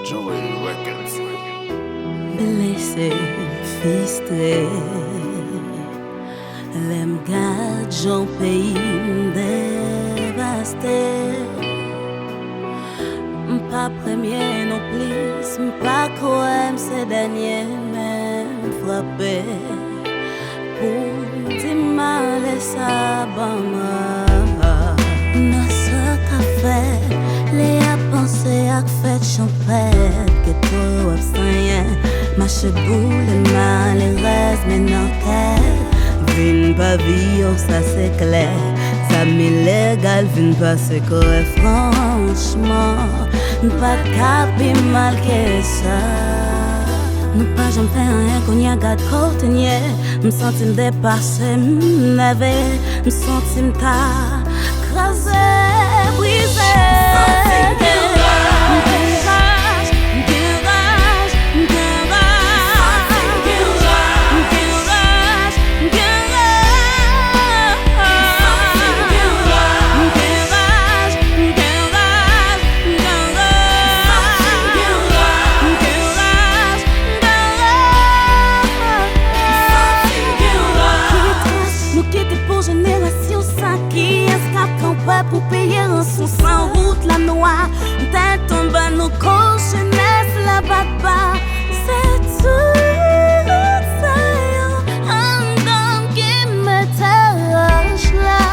Joey Records. Blessé, fisté, l'aime garde j'en pays dévasté. Pas premier non plus, pas quoi c'est dernier même frappé. Pour dire mal et ça notre café, les a pensé à fait champêtre que trop abstrait. Marche boule mal et reste maintenant qu'elle vine pas vivre, ça c'est clair. Ça m'illégal, vine pas c'est quoi franchement. Pas capi mal que ça. Nous pas j'en fais rien qu'on y a garde contenier. Me sentim dépassé, m'levé, me sentim ta crasé, brisé. Pour payer un son sans route la noix. T'es tombé nos coches, jeunesse la baba. C'est tout ça, un homme qui me tâche là.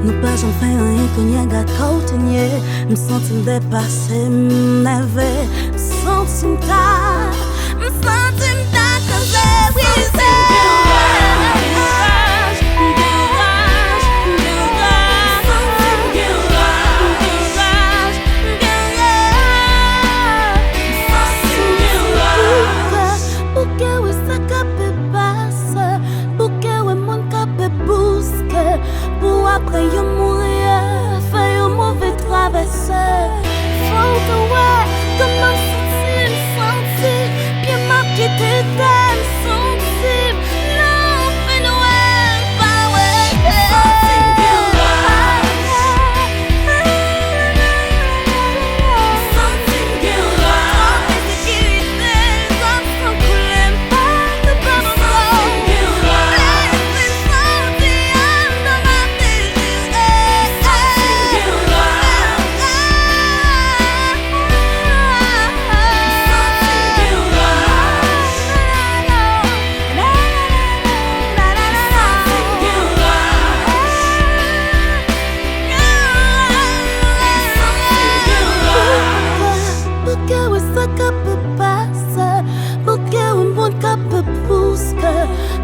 Nous pas j'en fais rien qu'on y a gâte contenier. Me sentim dépassé, m'élevé, me sentim tard, me sentim tard quand j'ai brisé. Après y'a mourir, fait un mauvais traversée. Faut que ouais, comment sentir, bien marqué tes thèmes, sentir. Non, mais Noël, pas ouais.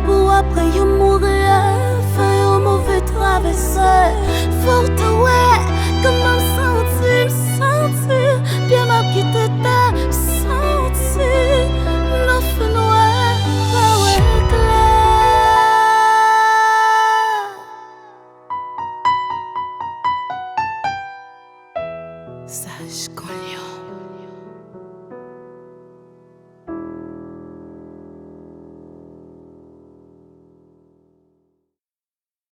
Pour après y mourir, faire un mauvais traversée. Faut